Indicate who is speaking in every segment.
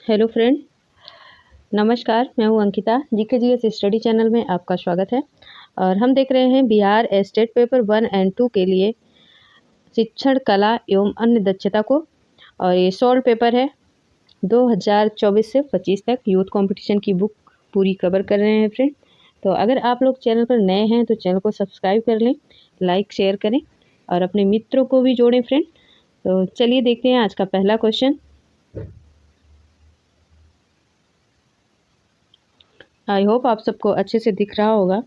Speaker 1: Hello friend, नमस्कार। मैं हूं Ankita. GK GS study channel में आपका स्वागत है। और हम देख रहे हैं बिहार स्टेट पेपर 1 एंड 2 के लिए शिक्षण कला एवं अन्य दक्षता को। और ये सॉल्व पेपर है 2024 से 25 तक। यूथ कंपटीशन की बुक पूरी कवर कर रहे हैं फ्रेंड। तो अगर आप लोग चैनल पर नए हैं तो चैनल को सब्सक्राइब कर लें, लाइक शेयर करें और अपने मित्रों को भी जोड़ें फ्रेंड। तो चलिए देखते हैं आज का पहला क्वेश्चन। आई होप आप सबको अच्छे से दिख रहा होगा।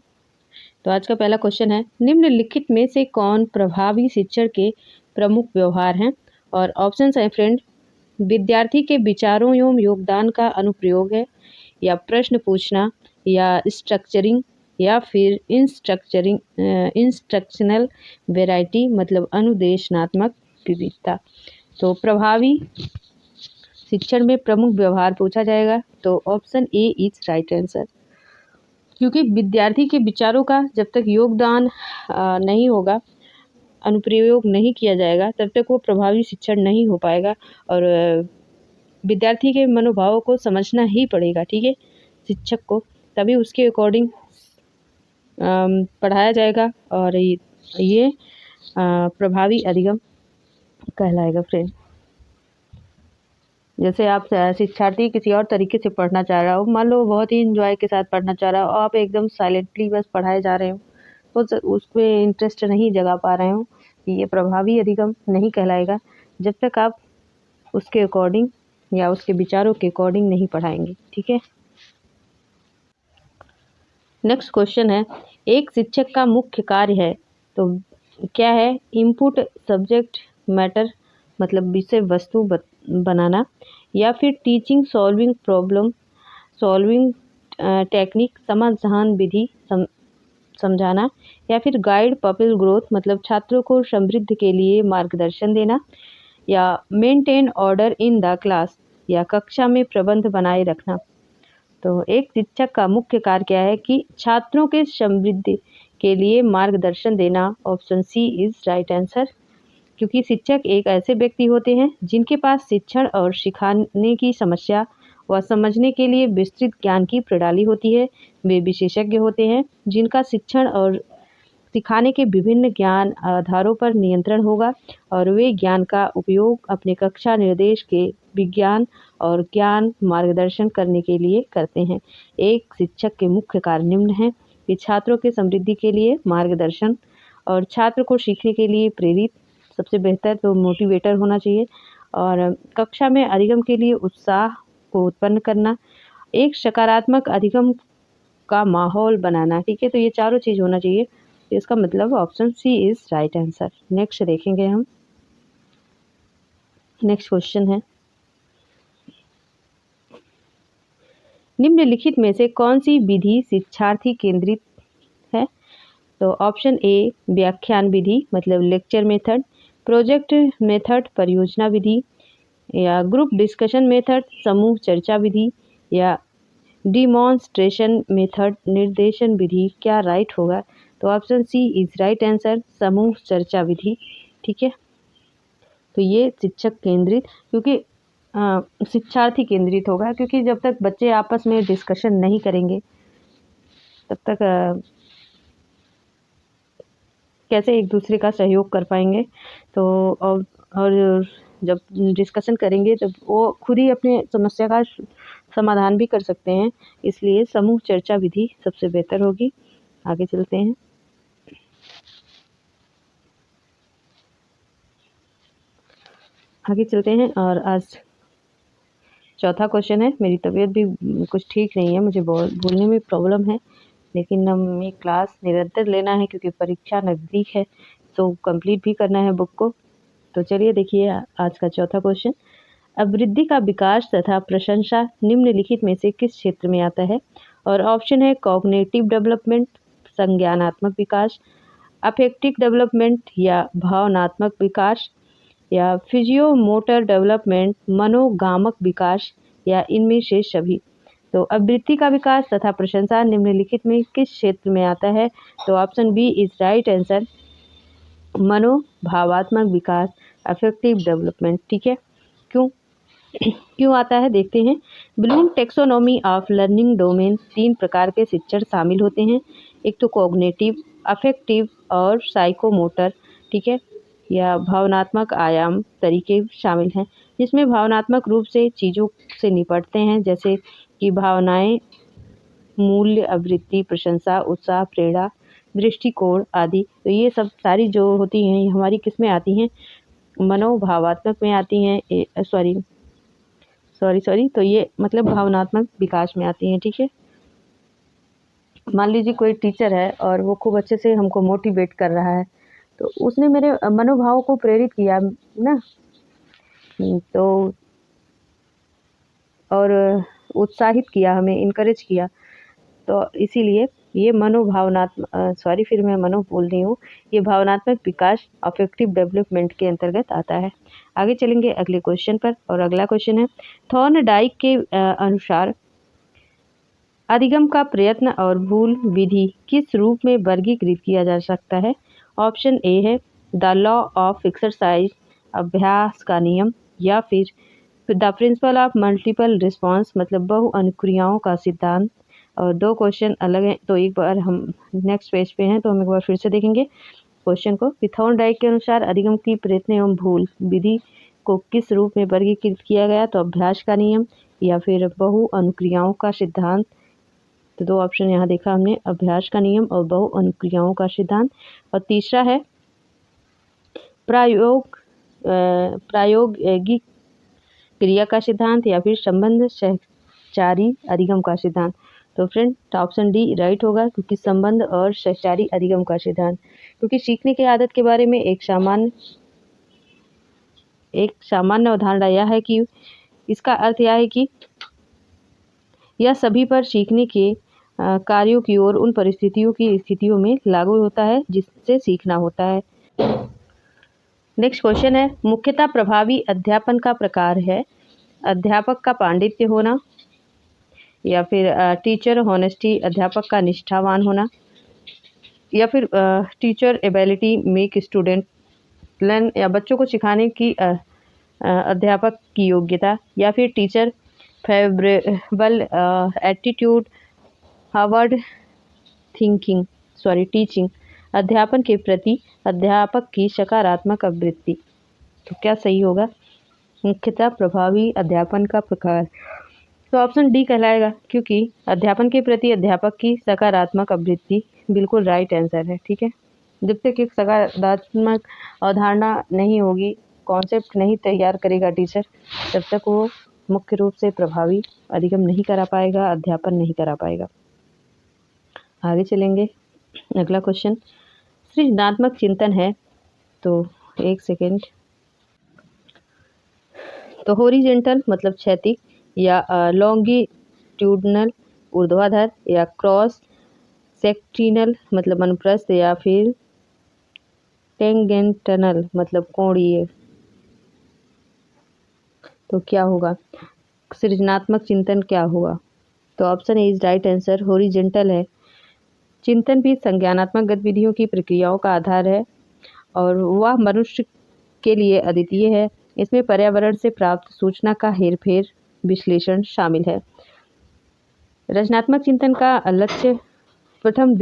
Speaker 1: तो आज का पहला क्वेश्चन है, निम्नलिखित में से कौन प्रभावी शिक्षण के प्रमुख व्यवहार हैं? और ऑप्शंस हैं फ्रेंड, विद्यार्थी के विचारों एवं योगदान का अनुप्रयोग है, या प्रश्न पूछना, या स्ट्रक्चरिंग, या फिर इंस्ट्रक्शनल वेराइटी मतलब अनुदेशनात्मक विविधता। तो प्रभावी शिक्षण में प्रमुख व्यवहार पूछा जाएगा तो option A is right answer. क्योंकि विद्यार्थी के विचारों का जब तक योगदान नहीं होगा, अनुप्रयोग नहीं किया जाएगा, तब तक वो प्रभावी शिक्षण नहीं हो पाएगा। और विद्यार्थी के मनोभावों को समझना ही पड़ेगा, ठीक है, शिक्षक को, तभी उसके अकॉर्डिंग पढ़ाया जाएगा और ये प्रभावी अधिगम कहलाएगा फ्रेंड। जैसे आप शिक्षार्थी किसी और तरीके से पढ़ना चाह रहा हो, मान लो बहुत ही इंजॉय के साथ पढ़ना चाह रहा हो, आप एकदम साइलेंटली बस पढ़ाए जा रहे हो, तो उसमें इंटरेस्ट नहीं जगा पा रहे हो, ये प्रभावी अधिगम नहीं कहलाएगा जब तक आप उसके अकॉर्डिंग या उसके विचारों के अकॉर्डिंग नहीं पढ़ाएंगे, ठीक है। नेक्स्ट क्वेश्चन है, एक शिक्षक का मुख्य कार्य है तो क्या है? इनपुट सब्जेक्ट मैटर मतलब विषय वस्तु बनाना, या फिर teaching solving problem solving technique समाधान विधि समझाना, या फिर गाइड पपिल ग्रोथ मतलब छात्रों को समृद्धि के लिए मार्गदर्शन देना, या maintain order in the class या कक्षा में प्रबंध बनाए रखना। तो एक शिक्षक का मुख्य कार्य क्या है कि छात्रों के समृद्धि के लिए मार्गदर्शन देना। Option C is right answer. क्योंकि शिक्षक एक ऐसे व्यक्ति होते हैं जिनके पास शिक्षण और सिखाने की समस्या व समझने के लिए विस्तृत ज्ञान की प्रणाली होती है। वे विशेषज्ञ होते हैं जिनका शिक्षण और सिखाने के विभिन्न ज्ञान आधारों पर नियंत्रण होगा और वे ज्ञान का उपयोग अपने कक्षा निर्देश के विज्ञान और ज्ञान मार्गदर्शन करने के लिए करते हैं। एक शिक्षक के मुख्य कार्य निम्न हैं कि छात्रों के समृद्धि के लिए मार्गदर्शन और छात्र को सीखने के लिए प्रेरित, सबसे बेहतर तो मोटिवेटर होना चाहिए, और कक्षा में अधिगम के लिए उत्साह को उत्पन्न करना, एक सकारात्मक अधिगम का माहौल बनाना, ठीक है। तो ये चारों चीज़ होना चाहिए। तो इसका मतलब option C is right answer. Next देखेंगे हम। नेक्स्ट क्वेश्चन है, निम्नलिखित में से कौन सी विधि शिक्षार्थी केंद्रित है? तो ऑप्शन ए व्याख्यान विधि मतलब लेक्चर मेथड, प्रोजेक्ट मेथड परियोजना विधि, या ग्रुप डिस्कशन मेथड समूह चर्चा विधि, या डिमॉन्स्ट्रेशन मेथड निर्देशन विधि। क्या राइट होगा? तो option C is right answer, समूह चर्चा विधि, ठीक है। तो ये शिक्षक केंद्रित, क्योंकि शिक्षार्थी केंद्रित होगा, क्योंकि जब तक बच्चे आपस में डिस्कशन नहीं करेंगे तब तक कैसे एक दूसरे का सहयोग कर पाएंगे। तो और जब डिस्कशन करेंगे तब वो खुद ही अपने समस्या का समाधान भी कर सकते हैं। इसलिए समूह चर्चा विधि सबसे बेहतर होगी। आगे चलते हैं। और आज चौथा क्वेश्चन है। मेरी तबीयत भी कुछ ठीक नहीं है, मुझे बोलने में प्रॉब्लम है, लेकिन हमें क्लास निरंतर लेना है क्योंकि परीक्षा नज़दीक है, तो कंप्लीट भी करना है बुक को। तो चलिए देखिए आज का चौथा क्वेश्चन, अभिवृद्धि का विकास तथा प्रशंसा निम्नलिखित में से किस क्षेत्र में आता है? और ऑप्शन है कॉग्निटिव डेवलपमेंट संज्ञानात्मक विकास, अफेक्टिव डेवलपमेंट या भावनात्मक विकास, या फिजियो मोटर डेवलपमेंट मनोगामक विकास, या इनमें से सभी। तो अभिवृत्ति का विकास तथा प्रशंसा निम्नलिखित में किस क्षेत्र में आता है? तो option B is right answer, मनोभावात्मक विकास, अफेक्टिव डेवलपमेंट, ठीक है। क्यों? क्यों आता है देखते हैं। Bloom taxonomy of learning domain 3 प्रकार के शिक्षण शामिल होते हैं। एक तो कॉग्निटिव, अफेक्टिव और साइकोमोटर, ठीक है, या भावनात्मक आयाम तरीके शामिल हैं, जिसमें भावनात्मक रूप से चीज़ों से निपटते हैं, जैसे कि भावनाएं, मूल्य, आवृत्ति, प्रशंसा, उत्साह, प्रेरणा, दृष्टिकोण आदि। तो ये सब सारी जो होती हैं ये हमारी किस में आती हैं, मनोभावात्मक में आती हैं। सॉरी तो ये मतलब भावनात्मक विकास में आती हैं, ठीक है। मान लीजिए कोई टीचर है और वो खूब अच्छे से हमको मोटिवेट कर रहा है, तो उसने मेरे मनोभाव को प्रेरित किया ना, तो और उत्साहित किया, हमें इनकरेज किया। तो इसीलिए ये फिर मैं मनो बोल रही हूँ, ये भावनात्मक विकास अफेक्टिव डेवलपमेंट के अंतर्गत आता है। आगे चलेंगे अगले क्वेश्चन पर, और अगला क्वेश्चन है थॉर्नडाइक के अनुसार अधिगम का प्रयत्न और भूल विधि किस रूप में वर्गीकृत किया जा सकता है। ऑप्शन ए है द लॉ ऑफ एक्सरसाइज, अभ्यास का नियम, या फिर the principle of multiple response, मतलब बहु अनुक्रियाओं का सिद्धांत। और दो क्वेश्चन अलग हैं, तो एक बार हम नेक्स्ट पेज पे हैं तो हम एक बार फिर से देखेंगे क्वेश्चन को। थॉर्नडाइक के अनुसार अधिगम की प्रयत्न एवं भूल विधि को किस रूप में वर्गीकृत किया गया, तो अभ्यास का नियम या फिर बहु अनुक्रियाओं का सिद्धांत। तो दो ऑप्शन यहाँ देखा हमने, अभ्यास का नियम और बहु अनुक्रियाओं का सिद्धांत। और तीसरा है प्रायोगिक क्रिया का सिद्धांत या फिर संबंध सहचारी अधिगम का सिद्धांत। तो फ्रेंड ऑप्शन डी राइट होगा, क्योंकि संबंध और सहचारी अधिगम का सिद्धांत, क्योंकि सीखने की आदत के बारे में एक सामान्य अवधारणा यह है कि इसका अर्थ यह है कि यह सभी पर सीखने के कार्यों की ओर उन परिस्थितियों की स्थितियों में लागू होता है जिससे सीखना होता है। नेक्स्ट क्वेश्चन है मुख्यतः प्रभावी अध्यापन का प्रकार है अध्यापक का पांडित्य होना, या फिर टीचर हॉनेस्टी, अध्यापक का निष्ठावान होना, या फिर teacher ability make student learn, या बच्चों को सिखाने की अध्यापक की योग्यता, या फिर teacher favourable attitude, Harvard teaching, अध्यापन के प्रति अध्यापक की सकारात्मक आवृत्ति। तो क्या सही होगा, मुख्यतः प्रभावी अध्यापन का प्रकार। तो ऑप्शन डी कहलाएगा, क्योंकि अध्यापन के प्रति अध्यापक की सकारात्मक आवृत्ति बिल्कुल राइट आंसर है, ठीक है। जब तक एक सकारात्मक अवधारणा नहीं होगी, कॉन्सेप्ट नहीं तैयार करेगा टीचर, तब तक वो मुख्य रूप से प्रभावी अधिगम नहीं करा पाएगा, अध्यापन नहीं करा पाएगा। आगे चलेंगे, अगला क्वेश्चन सृजनात्मक चिंतन है। तो एक सेकेंड, तो हॉरिजॉन्टल मतलब क्षैतिज, या लॉन्गिट्यूडनल ऊर्ध्वाधर, या क्रॉस सेक्शनल मतलब अनुप्रस्थ, या फिर टेंजेंटल मतलब कोणीय। तो क्या होगा, सृजनात्मक चिंतन क्या होगा। तो option A is right answer, horizontal है। चिंतन भी संज्ञानात्मक गतिविधियों की प्रक्रियाओं का आधार है और वह मनुष्य के लिए अद्वितीय है। इसमें पर्यावरण से प्राप्त सूचना का हेरफेर विश्लेषण शामिल है। रचनात्मक चिंतन का लक्ष्य प्रथम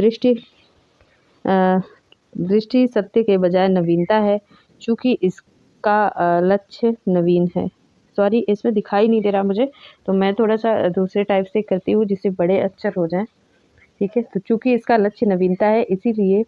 Speaker 1: दृष्टि सत्य के बजाय नवीनता है, चूँकि इसका लक्ष्य नवीन है। सॉरी, इसमें दिखाई नहीं दे रहा मुझे, तो मैं थोड़ा सा दूसरे टाइप से करती हूँ जिससे बड़े अक्षर हो जाएं, ठीक है। तो चूँकि इसका लक्ष्य नवीनता है, इसीलिए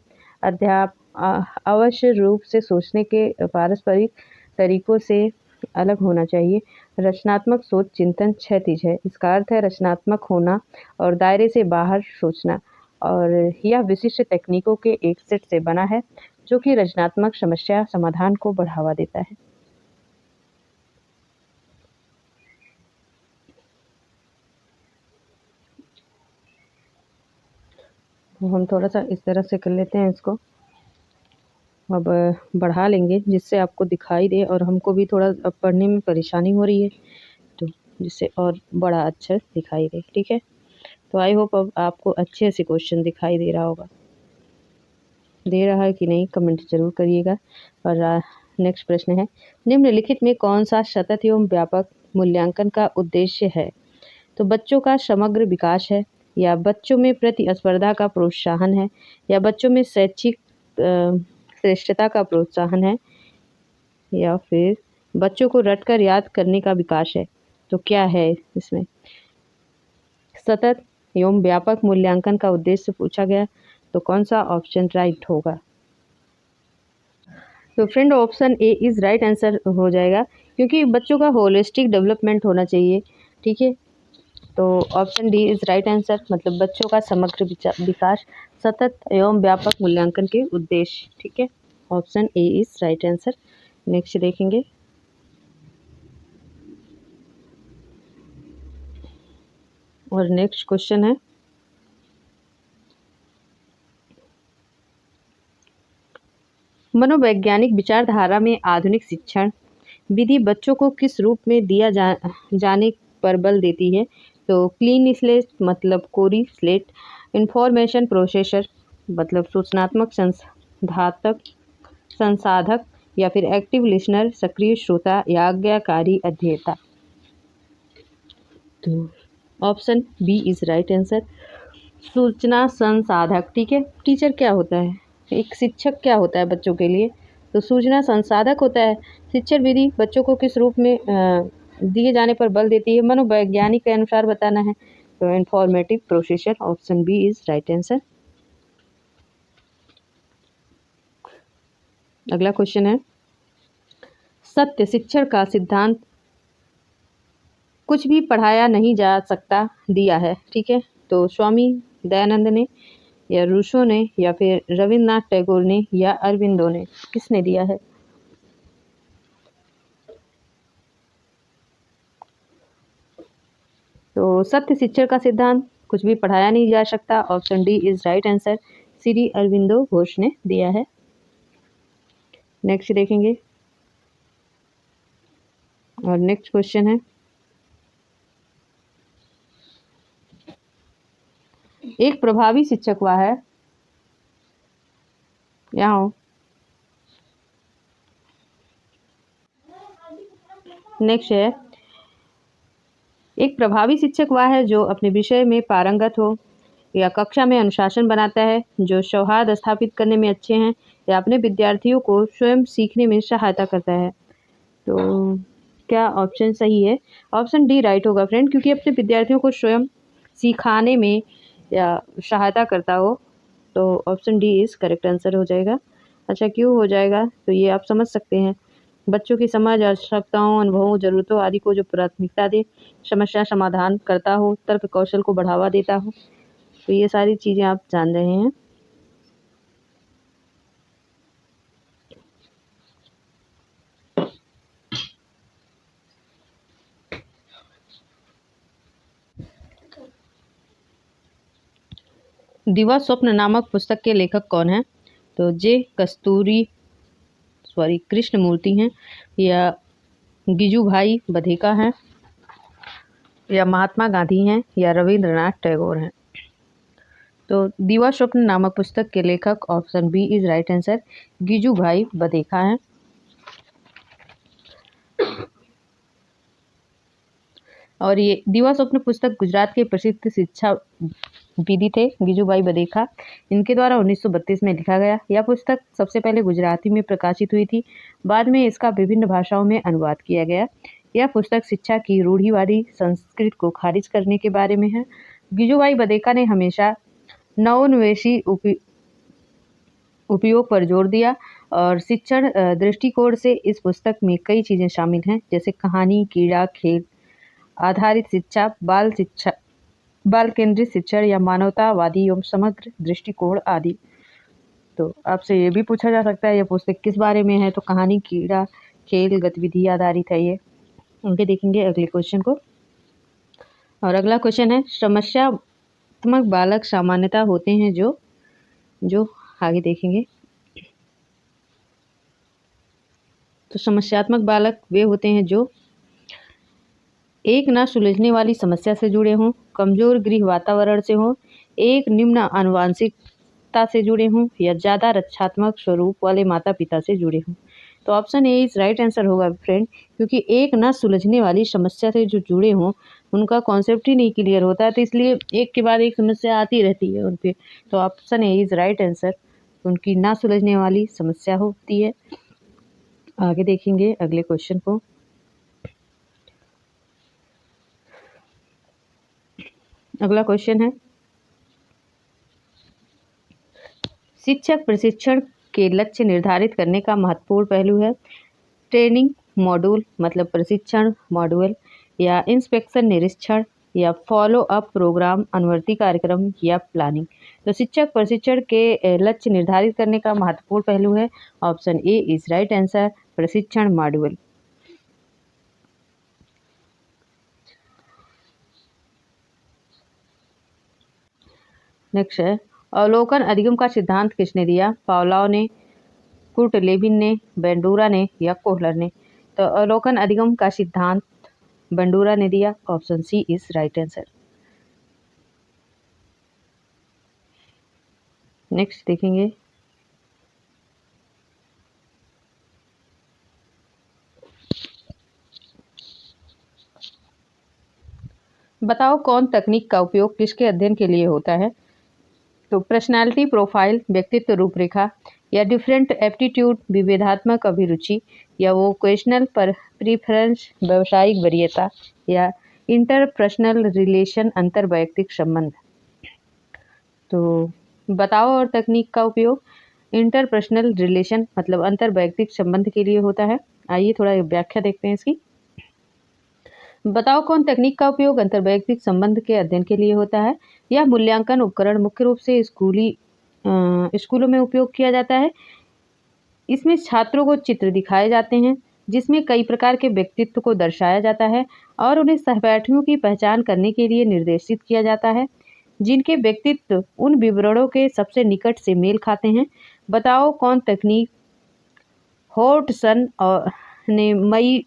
Speaker 1: अवश्य रूप से सोचने के पारस्परिक तरीकों से अलग होना चाहिए। रचनात्मक सोच चिंतन क्षैतिज है, इसका अर्थ है रचनात्मक होना और दायरे से बाहर सोचना, और यह विशिष्ट तकनीकों के एक सेट से बना है जो कि रचनात्मक समस्या समाधान को बढ़ावा देता है। हम थोड़ा सा इस तरह से कर लेते हैं, इसको अब बढ़ा लेंगे जिससे आपको दिखाई दे और हमको भी थोड़ा पढ़ने में परेशानी हो रही है, तो जिससे और बड़ा अक्षर दिखाई दे, ठीक है। तो आई होप अब आपको अच्छे से क्वेश्चन दिखाई दे रहा होगा, दे रहा है कि नहीं कमेंट जरूर करिएगा। और नेक्स्ट प्रश्न है निम्नलिखित में कौन सा सतत एवं व्यापक मूल्यांकन का उद्देश्य है? तो बच्चों का समग्र विकास है, या बच्चों में प्रतिस्पर्धा का प्रोत्साहन है, या बच्चों में शैक्षिक श्रेष्ठता का प्रोत्साहन है, या फिर बच्चों को रटकर याद करने का विकास है। तो क्या है इसमें? सतत एवं व्यापक मूल्यांकन का उद्देश्य पूछा गया, तो कौन सा ऑप्शन राइट होगा? तो friend option A is right answer हो जाएगा, क्योंकि बच्चों का होलिस्टिक डेवलपमेंट होना चाहिए। ठीक है, तो option D is right answer, मतलब बच्चों का समग्र विकास सतत एवं व्यापक मूल्यांकन के उद्देश्य। ठीक है, option A is right answer. Next देखेंगे। और नेक्स्ट क्वेश्चन है, मनोवैज्ञानिक विचारधारा में आधुनिक शिक्षण विधि बच्चों को किस रूप में दिया जाने पर बल देती है? तो क्लीन स्लेट मतलब कोरी स्लेट, इंफॉर्मेशन प्रोसेसर मतलब सूचनात्मक संसाधक, या फिर एक्टिव लिसनर सक्रिय श्रोता, या आज्ञाकारी अध्येता। तो option B is right answer, सूचना संसाधक। ठीक है, टीचर क्या होता है, एक शिक्षक क्या होता है बच्चों के लिए? तो सूचना संसाधक होता है। शिक्षण विधि बच्चों को किस रूप में दिए जाने पर बल देती है? मनोवैज्ञानिक के अनुसार बताना है, तो informative processor. Option B is right answer. अगला क्वेश्चन है, सत्य शिक्षण का सिद्धांत कुछ भी पढ़ाया नहीं जा सकता दिया है। ठीक है, तो स्वामी दयानंद ने, या रूसो ने, या फिर रविन्द्रनाथ टैगोर ने, या अरविंदो ने, किसने दिया है? तो सत्य शिक्षण का सिद्धांत कुछ भी पढ़ाया नहीं जा सकता, option D is right answer, Shri Aurobindo Ghosh ने दिया है। नेक्स्ट देखेंगे। और नेक्स्ट क्वेश्चन है, एक प्रभावी शिक्षक वह है, यहाँ नेक्स्ट है, एक प्रभावी शिक्षक वह है जो अपने विषय में पारंगत हो, या कक्षा में अनुशासन बनाता है, जो सौहार्द स्थापित करने में अच्छे हैं, या अपने विद्यार्थियों को स्वयं सीखने में सहायता करता है। तो क्या ऑप्शन सही है? ऑप्शन डी राइट होगा फ्रेंड, क्योंकि अपने विद्यार्थियों को स्वयं सिखाने में या सहायता करता हो, तो option D is correct answer हो जाएगा। अच्छा, क्यों हो जाएगा? तो ये आप समझ सकते हैं, बच्चों की समझ, आवश्यकताओं, अनुभवों, ज़रूरतों आदि को जो प्राथमिकता दे, समस्या समाधान करता हो, तर्क कौशल को बढ़ावा देता हो, तो ये सारी चीज़ें आप जान रहे हैं। दिवा स्वप्न नामक पुस्तक के लेखक कौन है? तो कृष्णमूर्ति हैं, या गिजुभाई बधेका हैं, या महात्मा गांधी हैं, या रविंद्रनाथ टैगोर हैं। तो दिवा स्वप्न नामक पुस्तक के लेखक, option B is right answer, Gijubhai Badheka हैं। और ये दिवा स्वप्न पुस्तक गुजरात के प्रसिद्ध शिक्षा विधि थे गिजुभाई बधेका, इनके द्वारा 1932 में लिखा गया। यह पुस्तक सबसे पहले गुजराती में प्रकाशित हुई थी, बाद में इसका विभिन्न भाषाओं में अनुवाद किया गया। यह पुस्तक शिक्षा की रूढ़िवादी संस्कृत को खारिज करने के बारे में है। गिजुभाई बधेका ने हमेशा नवोन्मेषी उपयोग पर जोर दिया, और शिक्षण दृष्टिकोण से इस पुस्तक में कई चीज़ें शामिल हैं, जैसे कहानी, क्रीड़ा, खेल आधारित शिक्षा, बाल केंद्रित शिक्षण, या मानवतावादी एवं समग्र दृष्टिकोण आदि। तो आपसे ये भी पूछा जा सकता है यह पुस्तक किस बारे में है? तो कहानी, क्रीड़ा, खेल, गतिविधि आधारित है ये। उनके देखेंगे अगले क्वेश्चन को। और अगला क्वेश्चन है, समस्यात्मक बालक सामान्यता होते हैं जो आगे देखेंगे। तो समस्यात्मक बालक वे होते हैं जो एक न सुलझने वाली समस्या से जुड़े हों, कमजोर गृह वातावरण से हों, एक निम्न आनुवंशिकता से जुड़े हों, या ज़्यादा रक्षात्मक स्वरूप वाले माता पिता से जुड़े हों। तो option A is right answer होगा फ्रेंड, क्योंकि एक ना सुलझने वाली समस्या से जो जुड़े हों उनका कॉन्सेप्ट ही नहीं क्लियर होता है, तो इसलिए एक के बाद एक समस्या आती रहती है उन पे। तो option A is right answer, उनकी ना सुलझने वाली समस्या होती है। आगे देखेंगे अगले क्वेश्चन को। अगला क्वेश्चन है, शिक्षक प्रशिक्षण के लक्ष्य निर्धारित करने का महत्वपूर्ण पहलू है। ट्रेनिंग मॉड्यूल मतलब प्रशिक्षण मॉड्यूल, या इंस्पेक्शन निरीक्षण, या फॉलो अप प्रोग्राम अनुवर्ती कार्यक्रम, या प्लानिंग। तो शिक्षक प्रशिक्षण के लक्ष्य निर्धारित करने का महत्वपूर्ण पहलू है। Option A is right answer, प्रशिक्षण मॉड्यूल। नेक्स्ट है, अवलोकन अधिगम का सिद्धांत किसने दिया? पावलोव ने, कुर्ट लेविन ने, बंडूरा ने, या कोहलर ने। तो अवलोकन अधिगम का सिद्धांत बंडूरा ने दिया। Option C is right answer. Next देखेंगे, बताओ कौन तकनीक का उपयोग किसके अध्ययन के लिए होता है? तो पर्सनालिटी प्रोफाइल व्यक्तित्व रूपरेखा, या डिफरेंट एप्टीट्यूड विभेदात्मक अभिरुचि, या वोकेशनल पर प्रीफरेंस व्यावसायिक वरीयता, या इंटरपर्सनल रिलेशन अंतर्वैयक्तिक संबंध। तो बताओ और तकनीक का उपयोग इंटरपर्सनल रिलेशन मतलब अंतर्वैयक्तिक संबंध के लिए होता है। आइए थोड़ा व्याख्या देखते हैं इसकी। बताओ कौन तकनीक का उपयोग अंतर्वैयक्तिक संबंध के अध्ययन के लिए होता है? यह मूल्यांकन उपकरण मुख्य रूप से स्कूलों में उपयोग किया जाता है। इसमें छात्रों को चित्र दिखाए जाते हैं जिसमें कई प्रकार के व्यक्तित्व को दर्शाया जाता है और उन्हें सहपाठियों की पहचान करने के लिए निर्देशित किया जाता है जिनके व्यक्तित्व उन विवरणों के सबसे निकट से मेल खाते हैं। बताओ कौन तकनीक हॉटसन ने मई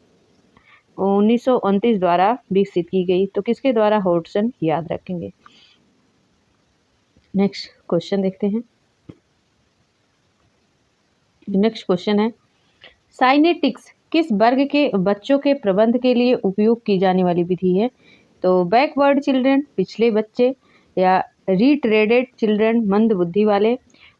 Speaker 1: 1929 द्वारा विकसित की गई? तो किसके द्वारा? हॉटसन, याद रखेंगे। नेक्स्ट क्वेश्चन देखते हैं। नेक्स्ट क्वेश्चन है, साइनेटिक्स किस वर्ग के बच्चों के प्रबंध के लिए उपयोग की जाने वाली विधि है? तो बैकवर्ड चिल्ड्रन पिछले बच्चे, या रिट्रेडेड चिल्ड्रन मंद बुद्धि वाले,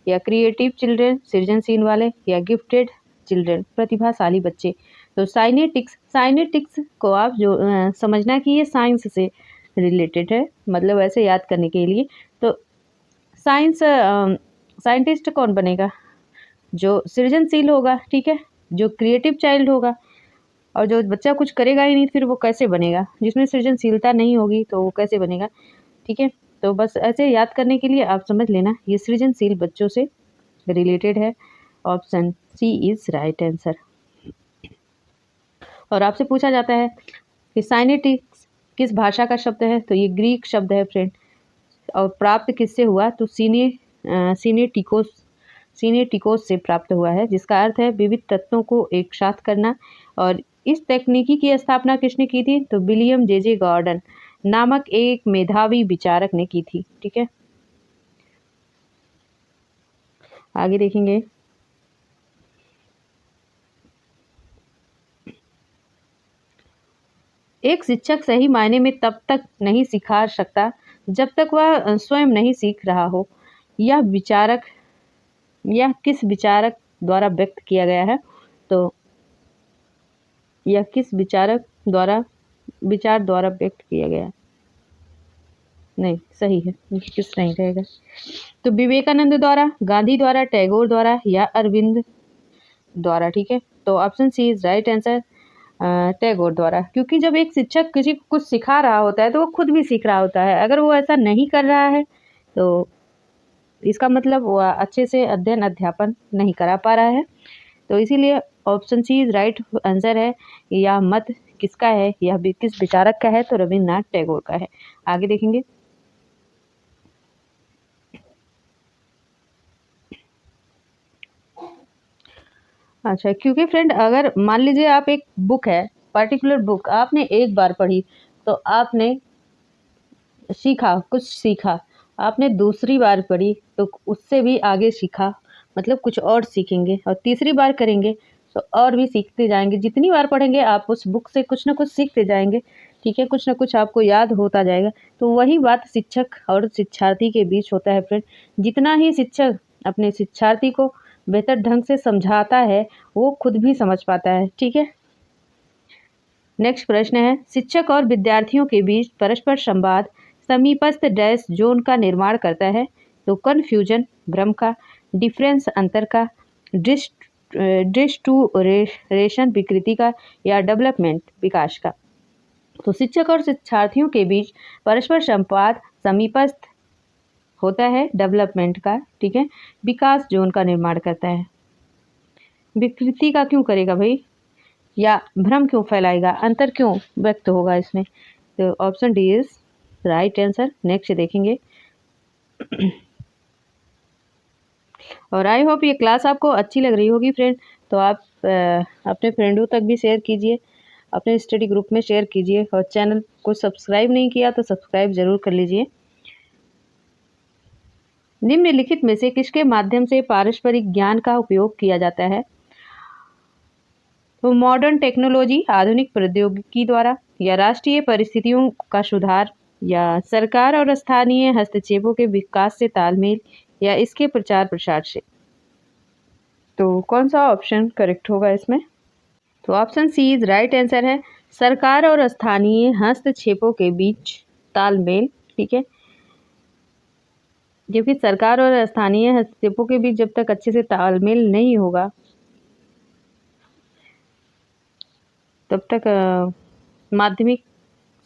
Speaker 1: या क्रिएटिव चिल्ड्रन सृजनशील वाले, या गिफ्टेड चिल्ड्रन प्रतिभाशाली बच्चे। तो साइनेटिक्स को आप जो समझना कि ये साइंस से रिलेटेड है, मतलब ऐसे याद करने के लिए। तो साइंटिस्ट कौन बनेगा? जो सृजनशील होगा, ठीक है, जो क्रिएटिव चाइल्ड होगा। और जो बच्चा कुछ करेगा ही नहीं फिर वो कैसे बनेगा? जिसमें सृजनशीलता नहीं होगी तो वो कैसे बनेगा? ठीक है, तो बस ऐसे याद करने के लिए आप समझ लेना ये सृजनशील बच्चों से रिलेटेड है। Option C is right answer. और आपसे पूछा जाता है कि साइनेटिक्स किस भाषा का शब्द है? तो ये ग्रीक शब्द है फ्रेंड। और प्राप्त किससे हुआ? तो सीनेटिकोस से प्राप्त हुआ है, जिसका अर्थ है विविध तत्वों को एक साथ करना। और इस तकनीकी की स्थापना किसने की थी? तो विलियम जे गॉर्डन नामक एक मेधावी विचारक ने की थी। ठीक है, आगे देखेंगे। एक शिक्षक सही मायने में तब तक नहीं सिखा सकता जब तक वह स्वयं नहीं सीख रहा हो। यह किस विचारक द्वारा व्यक्त किया गया है? तो यह किस विचार द्वारा व्यक्त किया गया? नहीं, सही है, किस नहीं रहेगा। तो विवेकानंद द्वारा, गांधी द्वारा, टैगोर द्वारा, या अरविंद द्वारा। ठीक है, तो option C is right answer, Tagore द्वारा। क्योंकि जब एक शिक्षक किसी को कुछ सिखा रहा होता है तो वो खुद भी सीख रहा होता है। अगर वो ऐसा नहीं कर रहा है तो इसका मतलब वो अच्छे से अध्यापन नहीं करा पा रहा है। तो इसीलिए option C is right answer है। यह मत किसका है? यह किस विचारक का है? तो रविन्द्रनाथ टैगोर का है। आगे देखेंगे। अच्छा, क्योंकि फ्रेंड अगर मान लीजिए आप एक बुक है, पर्टिकुलर बुक आपने एक बार पढ़ी तो आपने कुछ सीखा, आपने दूसरी बार पढ़ी तो उससे भी आगे सीखा, मतलब कुछ और सीखेंगे, और तीसरी बार करेंगे तो और भी सीखते जाएंगे। जितनी बार पढ़ेंगे आप उस बुक से कुछ ना कुछ सीखते जाएंगे, ठीक है, कुछ ना कुछ आपको याद होता जाएगा। तो वही बात शिक्षक और शिक्षार्थी के बीच होता है फ्रेंड। जितना ही शिक्षक अपने शिक्षार्थी को बेहतर ढंग से समझाता है वो खुद भी समझ पाता है, ठीक है। नेक्स्ट प्रश्न है, शिक्षक और विद्यार्थियों के बीच परस्पर संवाद समीपस्थ डैश जोन का निर्माण करता है। तो कन्फ्यूजन भ्रम का, डिफरेंस अंतर का, डिस्टूरेशन विकृति का, या डेवलपमेंट विकास का। तो शिक्षक और शिक्षार्थियों के बीच परस्पर संवाद समीपस्थ होता है डेवलपमेंट का, ठीक है, विकास जोन का निर्माण करता है। विकृति का क्यों करेगा भाई, या भ्रम क्यों फैलाएगा, अंतर क्यों व्यक्त होगा इसमें। तो option D is right answer. Next देखेंगे। और आई होप ये क्लास आपको अच्छी लग रही होगी फ्रेंड। तो आप अपने फ्रेंडों तक भी शेयर कीजिए, अपने स्टडी ग्रुप में शेयर कीजिए, और चैनल को सब्सक्राइब नहीं किया तो सब्सक्राइब जरूर कर लीजिए। निम्नलिखित में से किसके माध्यम से पारस्परिक ज्ञान का उपयोग किया जाता है। तो मॉडर्न टेक्नोलॉजी आधुनिक प्रौद्योगिकी द्वारा, या राष्ट्रीय परिस्थितियों का सुधार, या सरकार और स्थानीय हस्तक्षेपों के विकास से तालमेल, या इसके प्रचार प्रसार से। तो कौन सा ऑप्शन करेक्ट होगा इसमें। तो option C is right answer है, सरकार और स्थानीय हस्तक्षेपों के बीच तालमेल, ठीक है। जबकि सरकार और स्थानीय हस्तक्षेपों के बीच जब तक अच्छे से तालमेल नहीं होगा तब तक माध्यमिक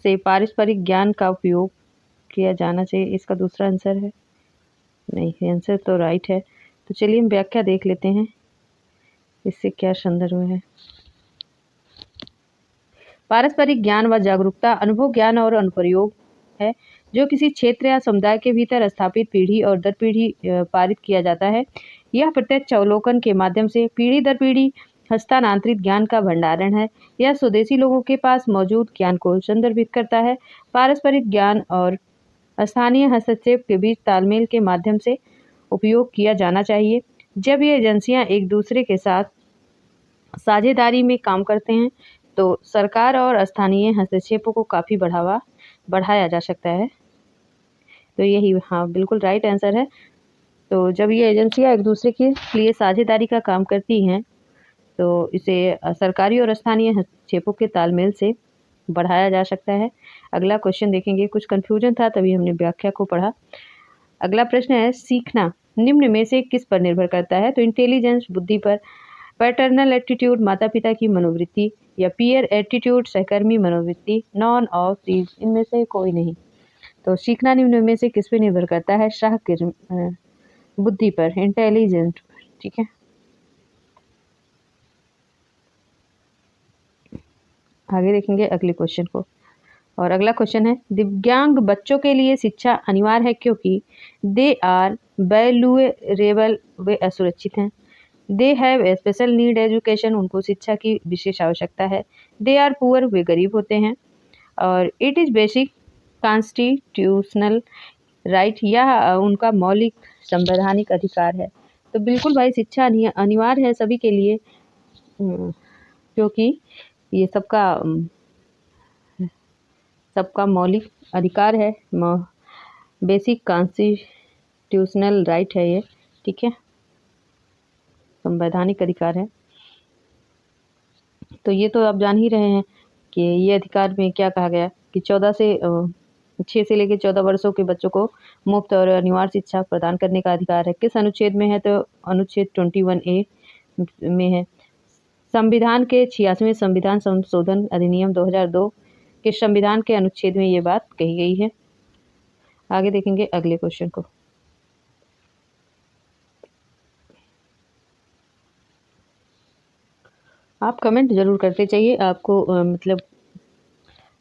Speaker 1: से पारस्परिक ज्ञान का उपयोग किया जाना चाहिए। इसका दूसरा आंसर है नहीं, आंसर तो राइट है। तो चलिए हम व्याख्या देख लेते हैं इससे क्या संदर्भ है। पारस्परिक ज्ञान व जागरूकता अनुभव ज्ञान और अनुप्रयोग है जो किसी क्षेत्र या समुदाय के भीतर स्थापित पीढ़ी और दर पीढ़ी पारित किया जाता है। यह प्रत्यक्ष अवलोकन के माध्यम से पीढ़ी दर पीढ़ी हस्तांतरित ज्ञान का भंडारण है। यह स्वदेशी लोगों के पास मौजूद ज्ञान को संदर्भित करता है। पारस्परिक ज्ञान और स्थानीय हस्तक्षेप के बीच तालमेल के माध्यम से उपयोग किया जाना चाहिए। जब ये एजेंसियां एक दूसरे के साथ साझेदारी में काम करते हैं तो सरकार और स्थानीय हस्तक्षेपों को काफ़ी बढ़ाया जा सकता है। तो यही हाँ बिल्कुल राइट आंसर है। तो जब ये एजेंसियां एक दूसरे के लिए साझेदारी का काम करती हैं तो इसे सरकारी और स्थानीय हस्तक्षेपों के तालमेल से बढ़ाया जा सकता है। अगला क्वेश्चन देखेंगे। कुछ कन्फ्यूजन था तभी हमने व्याख्या को पढ़ा। अगला प्रश्न है, सीखना निम्न में से किस पर निर्भर करता है। तो इंटेलिजेंस बुद्धि पर, पैटर्नल एटीट्यूड माता पिता की मनोवृत्ति, या पीयर एटीट्यूड सहकर्मी मनोवृत्ति, नॉन ऑफ दीज इनमें से कोई नहीं। तो सीखना निम्न में से किस पर निर्भर करता है, बुद्धि पर, इंटेलिजेंट पर, ठीक है। आगे देखेंगे अगले क्वेश्चन को। और अगला क्वेश्चन है, दिव्यांग बच्चों के लिए शिक्षा अनिवार्य है क्योंकि दे आर वैल्यूएबल, वे असुरक्षित हैं। They have a special need education, उनको शिक्षा की विशेष आवश्यकता है। दे आर पुअर, वे गरीब होते हैं। और it is basic constitutional right, यह उनका मौलिक संवैधानिक अधिकार है। तो बिल्कुल भाई शिक्षा अनिवार्य है सभी के लिए, क्योंकि ये सबका मौलिक अधिकार है, बेसिक कॉन्स्टिट्यूशनल राइट है ये, ठीक है, संवैधानिक अधिकार है। तो ये तो आप जान ही रहे हैं कि ये अधिकार में क्या कहा गया कि 6 से लेकर 14 वर्षों के बच्चों को मुफ्त और अनिवार्य शिक्षा प्रदान करने का अधिकार है। किस अनुच्छेद में है, तो अनुच्छेद 21A में है। संविधान के 86वें संविधान संशोधन अधिनियम 2002 के संविधान के अनुच्छेद में ये बात कही गई है। आगे देखेंगे अगले क्वेश्चन को। आप कमेंट जरूर करते चाहिए, आपको मतलब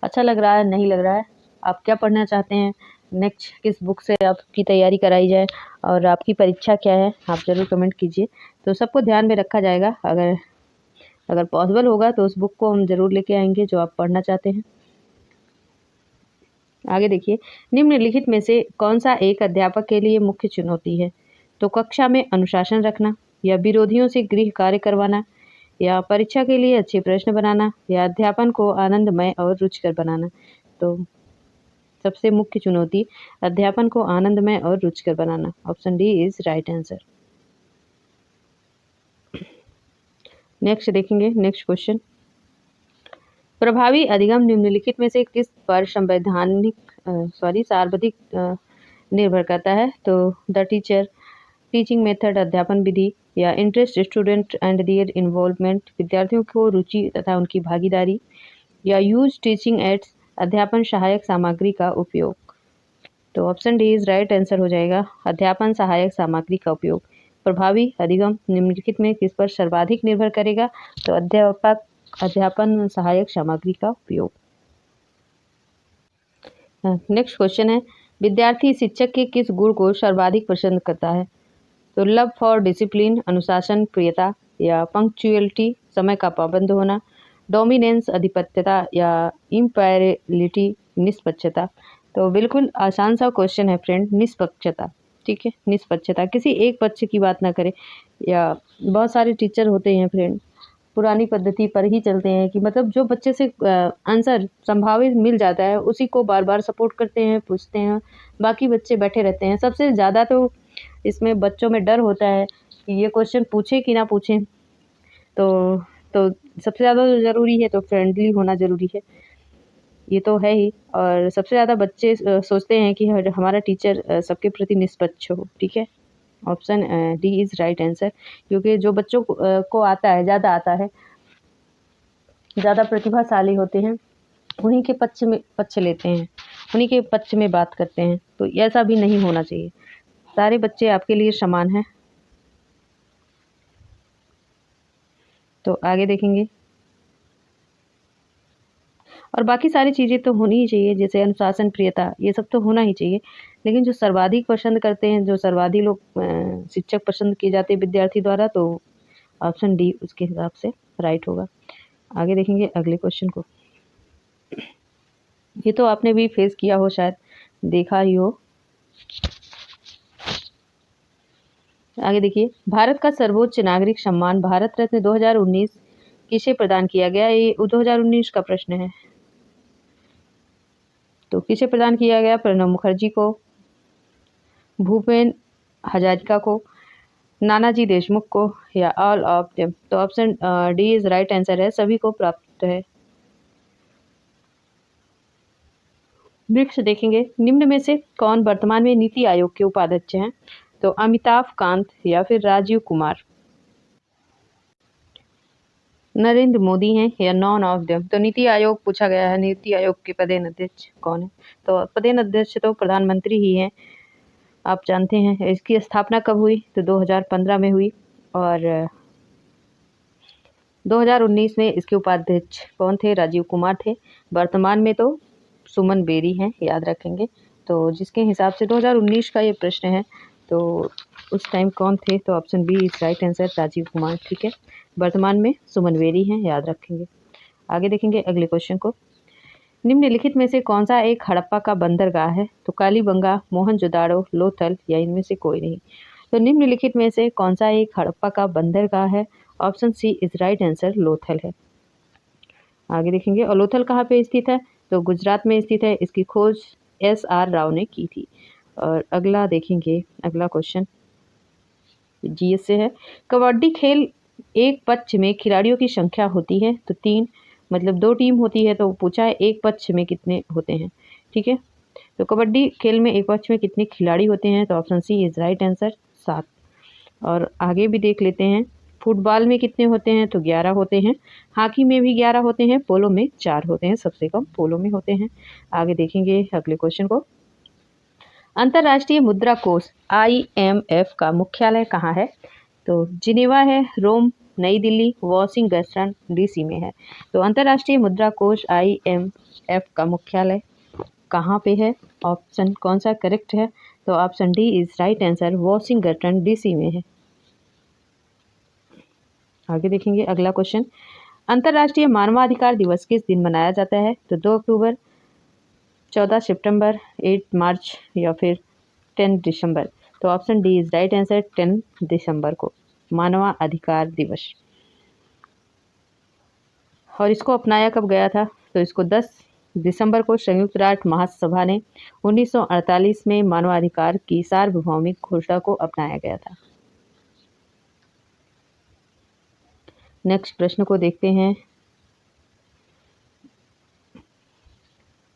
Speaker 1: अच्छा लग रहा है नहीं लग रहा है, आप क्या पढ़ना चाहते हैं, नेक्स्ट किस बुक से आपकी तैयारी कराई जाए, और आपकी परीक्षा क्या है, आप ज़रूर कमेंट कीजिए। तो सबको ध्यान में रखा जाएगा। अगर पॉसिबल होगा तो उस बुक को हम ज़रूर लेके आएंगे जो आप पढ़ना चाहते हैं। आगे देखिए, निम्नलिखित में से कौन सा एक अध्यापक के लिए मुख्य चुनौती है। तो कक्षा में अनुशासन रखना, या विरोधियों से गृह कार्य करवाना, या परीक्षा के लिए अच्छे प्रश्न बनाना, या अध्यापन को आनंदमय और रुचिकर बनाना। तो सबसे मुख्य चुनौती अध्यापन को आनंदमय और रुचिकर बनाना। Option D is right answer. Next देखेंगे, नेक्स्ट क्वेश्चन, प्रभावी अधिगम निम्नलिखित में से किस पर सर्वाधिक निर्भर करता है? तो द टीचर, टीचिंग मेथड अध्यापन विधि, या interest student and their involvement विद्यार्थियों को रुचि तथा उनकी भागीदारी, या यूज टीचिंग एड्स अध्यापन सहायक सामग्री का उपयोग। तो option D is right answer हो जाएगा, अध्यापन सहायक सामग्री का उपयोग। प्रभावी अधिगम निम्नलिखित में किस पर सर्वाधिक निर्भर करेगा? तो अध्यापन सहायक सामग्री का उपयोग। नेक्स्ट क्वेश्चन है, विद्यार्थी शिक्षक के किस गुण को सर्वाधिक पसंद करता है? तो लव फॉर डिसिप्लिन अनुशासन प्रियता, या पंक्चुअलिटी समय का पाबंद होना, डोमिनेंस अधिपत्यता, या इम्पेरिलिटी निष्पक्षता। तो बिल्कुल आसान सा क्वेश्चन है फ्रेंड, निष्पक्षता। ठीक है, निष्पक्षता, किसी एक पक्ष की बात ना करें। या बहुत सारे टीचर होते हैं फ्रेंड पुरानी पद्धति पर ही चलते हैं कि मतलब जो बच्चे से आंसर संभावित मिल जाता है उसी को बार बार सपोर्ट करते हैं, पूछते हैं, बाकी बच्चे बैठे रहते हैं। सबसे ज़्यादा तो इसमें बच्चों में डर होता है कि ये क्वेश्चन पूछे कि ना पूछें। तो सबसे ज़्यादा जो ज़रूरी है तो फ्रेंडली होना ज़रूरी है, ये तो है ही। और सबसे ज़्यादा बच्चे सोचते हैं कि हमारा टीचर सबके प्रति निष्पक्ष हो। ठीक है, option D is right answer, क्योंकि जो बच्चों को आता है, ज़्यादा आता है, ज़्यादा प्रतिभाशाली होते हैं, उन्हीं के पक्ष लेते हैं, उन्हीं के पक्ष में बात करते हैं। तो ऐसा भी नहीं होना चाहिए, सारे बच्चे आपके लिए समान हैं। तो आगे देखेंगे, और बाकी सारी चीज़ें तो होनी ही चाहिए, जैसे अनुशासन प्रियता, ये सब तो होना ही चाहिए। लेकिन जो सर्वाधिक पसंद करते हैं, जो सर्वाधिक लोग शिक्षक पसंद किए जाते हैं विद्यार्थी द्वारा, तो ऑप्शन डी उसके हिसाब से राइट होगा। आगे देखेंगे अगले क्वेश्चन को, ये तो आपने भी फेस किया हो, शायद देखा ही हो। आगे देखिए, भारत का सर्वोच्च नागरिक सम्मान भारत रत्न 2019 किसे प्रदान किया गया? ये 2019 का प्रश्न है। तो किसे प्रदान किया गया? प्रणब मुखर्जी को, भूपेन हजारिका को, नानाजी देशमुख को, या ऑल ऑफ देम। तो option D is right answer है, सभी को प्राप्त है। नेक्स्ट देखेंगे, निम्न में से कौन वर्तमान में नीति आयोग के उपाध्यक्ष हैं? तो अमिताभ कांत, या फिर राजीव कुमार, नरेंद्र मोदी हैं, या नॉन ऑफ देम। तो नीति आयोग पूछा गया है, नीति आयोग के पदेन अध्यक्ष कौन है? तो पदेन अध्यक्ष तो प्रधानमंत्री ही हैं, आप जानते हैं। इसकी स्थापना कब हुई? तो 2015 में हुई, और 2019 में इसके उपाध्यक्ष कौन थे? राजीव कुमार थे। वर्तमान में तो सुमन बेरी हैं, याद रखेंगे। तो जिसके हिसाब से 2019 का ये प्रश्न है, तो उस टाइम कौन थे? तो option B is right answer, Rajiv Kumar. ठीक है, वर्तमान में सुमन बेरी हैं, याद रखेंगे। आगे देखेंगे अगले क्वेश्चन को, निम्नलिखित में से कौन सा एक हड़प्पा का बंदरगाह है? तो कालीबंगा, मोहनजोदाड़ो, लोथल, या इनमें से कोई नहीं। तो निम्नलिखित में से कौन सा एक हड़प्पा का बंदरगाह है? Option C is right answer, Lothal है। आगे देखेंगे, और लोथल कहाँ पे स्थित है? तो गुजरात में स्थित है। इसकी खोज SR राव ने की थी। और अगला देखेंगे, अगला क्वेश्चन GS से है, कबड्डी खेल एक पक्ष में खिलाड़ियों की संख्या होती है? तो 3, मतलब 2 टीम होती है, तो पूछा है एक पक्ष में कितने होते हैं। ठीक है, तो कबड्डी खेल में एक पक्ष में कितने खिलाड़ी होते हैं? तो option C is right answer, 7। और आगे भी देख लेते हैं, फुटबॉल में कितने होते हैं? तो 11 होते हैं। हॉकी में भी 11 होते हैं। पोलो में 4 होते हैं, सबसे कम पोलो में होते हैं। आगे देखेंगे अगले क्वेश्चन को, अंतर्राष्ट्रीय मुद्रा कोष IMF का मुख्यालय कहाँ है? तो जिनेवा है, रोम, नई दिल्ली, वॉशिंगटन DC में है। तो अंतर्राष्ट्रीय मुद्रा कोष IMF का मुख्यालय कहाँ पे है? ऑप्शन कौन सा करेक्ट है? तो option D is right answer, Washington DC में है। आगे देखेंगे अगला क्वेश्चन, अंतर्राष्ट्रीय मानवाधिकार दिवस किस दिन मनाया जाता है? तो 2 अक्टूबर, 14 सितंबर, 8 मार्च, या फिर 10 दिसंबर। तो option D is right answer, 10 दिसंबर को मानवाधिकार दिवस। और इसको अपनाया कब गया था? तो इसको 10 दिसंबर को संयुक्त राष्ट्र महासभा ने 1948 में मानवाधिकार की सार्वभौमिक घोषणा को अपनाया गया था। नेक्स्ट प्रश्न को देखते हैं।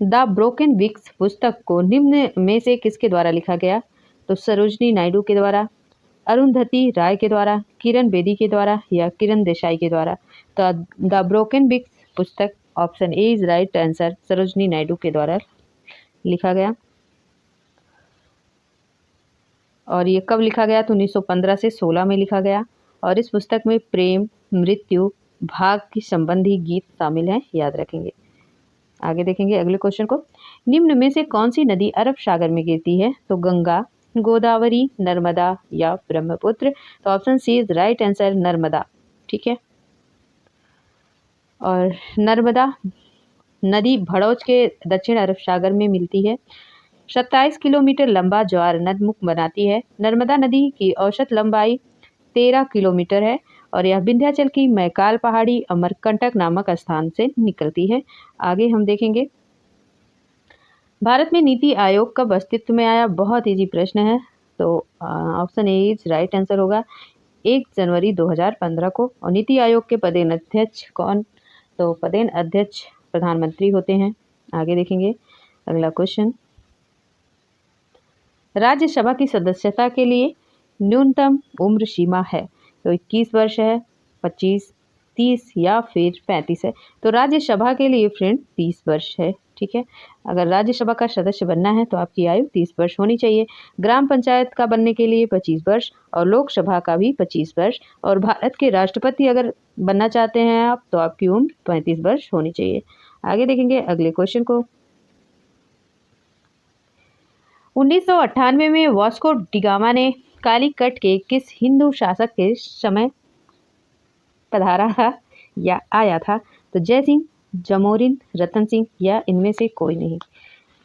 Speaker 1: द ब्रोकन विक्स पुस्तक को निम्न में से किसके द्वारा लिखा गया? तो सरोजनी नायडू के द्वारा, अरुंधति राय के द्वारा, किरण बेदी के द्वारा या किरण देसाई के द्वारा। तो द ब्रोकन विक्स पुस्तक, option A is right answer, Sarojini Naidu के द्वारा लिखा गया। और ये कब लिखा गया? तो 1915 से 16 में लिखा गया। और इस पुस्तक में प्रेम, मृत्यु, भाग की संबंधी गीत शामिल हैं, याद रखेंगे। आगे देखेंगे अगले क्वेश्चन को। निम्न में से कौन सी नदी अरब सागर में गिरती है? तो गंगा, गोदावरी, नर्मदा या ब्रह्मपुत्र। तो option C is right answer, Narmada. ठीक है। और नर्मदा नदी भड़ौच के दक्षिण अरब सागर में मिलती है। 27 किलोमीटर लंबा ज्वार नदमुख बनाती है। नर्मदा नदी की औसत लंबाई 13 किलोमीटर है और यह विंध्याचल की मैकाल पहाड़ी अमरकंटक नामक स्थान से निकलती है। आगे हम देखेंगे, भारत में नीति आयोग कब अस्तित्व में आया? बहुत इजी प्रश्न है। तो option A is right answer होगा, 1 जनवरी 2015 को। और नीति आयोग के पदेन अध्यक्ष कौन? तो पदेन अध्यक्ष प्रधानमंत्री होते हैं। आगे देखेंगे अगला क्वेश्चन। राज्यसभा की सदस्यता के लिए न्यूनतम उम्र सीमा है? तो 21 वर्ष है, 25, 30 या फिर 35 है। तो राज्यसभा के लिए फ्रेंड 30 वर्ष है। ठीक है। अगर राज्यसभा का सदस्य बनना है तो आपकी आयु 30 वर्ष होनी चाहिए। ग्राम पंचायत का बनने के लिए 25 वर्ष और लोकसभा का भी 25 वर्ष। और भारत के राष्ट्रपति अगर बनना चाहते हैं आप तो आपकी उम्र 35 वर्ष होनी चाहिए। आगे देखेंगे अगले क्वेश्चन को। 1998 में वास्को डिगामा ने कालीकट के किस हिंदू शासक के समय पधारा था या आया था? तो जय सिंह, जमोरिन, रतन सिंह या इनमें से कोई नहीं।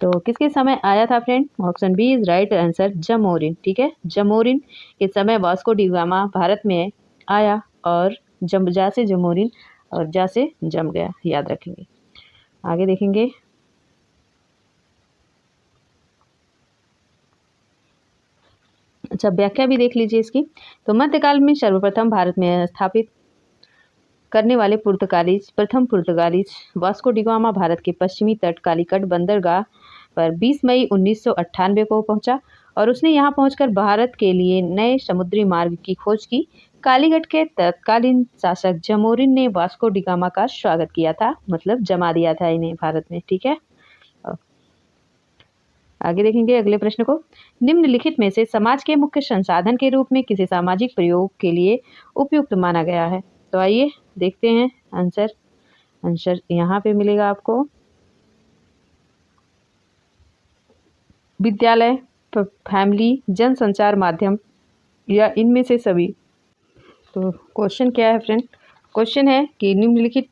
Speaker 1: तो किसके समय आया था friend? Option B is right answer, Zamorin. ठीक है। जमोरिन के समय वास्को डिगामा भारत में आया और जा से जमोरिन और जा से जम गया, याद रखेंगे। आगे देखेंगे, अच्छा व्याख्या भी देख लीजिए इसकी। तो मध्यकाल में सर्वप्रथम भारत में स्थापित करने वाले प्रथम पुर्तगालीज वास्को डिगामा भारत के पश्चिमी तट कालीकट बंदरगाह पर 20 मई 1998 को पहुंचा और उसने यहां पहुंचकर भारत के लिए नए समुद्री मार्ग की खोज की। कालीकट के तत्कालीन शासक जमोरिन ने वास्को डिगामा का स्वागत किया था, मतलब जमा दिया था इन्हें भारत में। ठीक है। आगे देखेंगे अगले प्रश्न को। निम्नलिखित में से समाज के मुख्य संसाधन के रूप में किसी सामाजिक प्रयोग के लिए उपयुक्त माना गया है? तो आइए देखते हैं आंसर। आंसर यहाँ पे मिलेगा आपको, विद्यालय, फैमिली, जनसंचार माध्यम या इनमें से सभी। तो क्वेश्चन क्या है फ्रेंड? क्वेश्चन है कि निम्नलिखित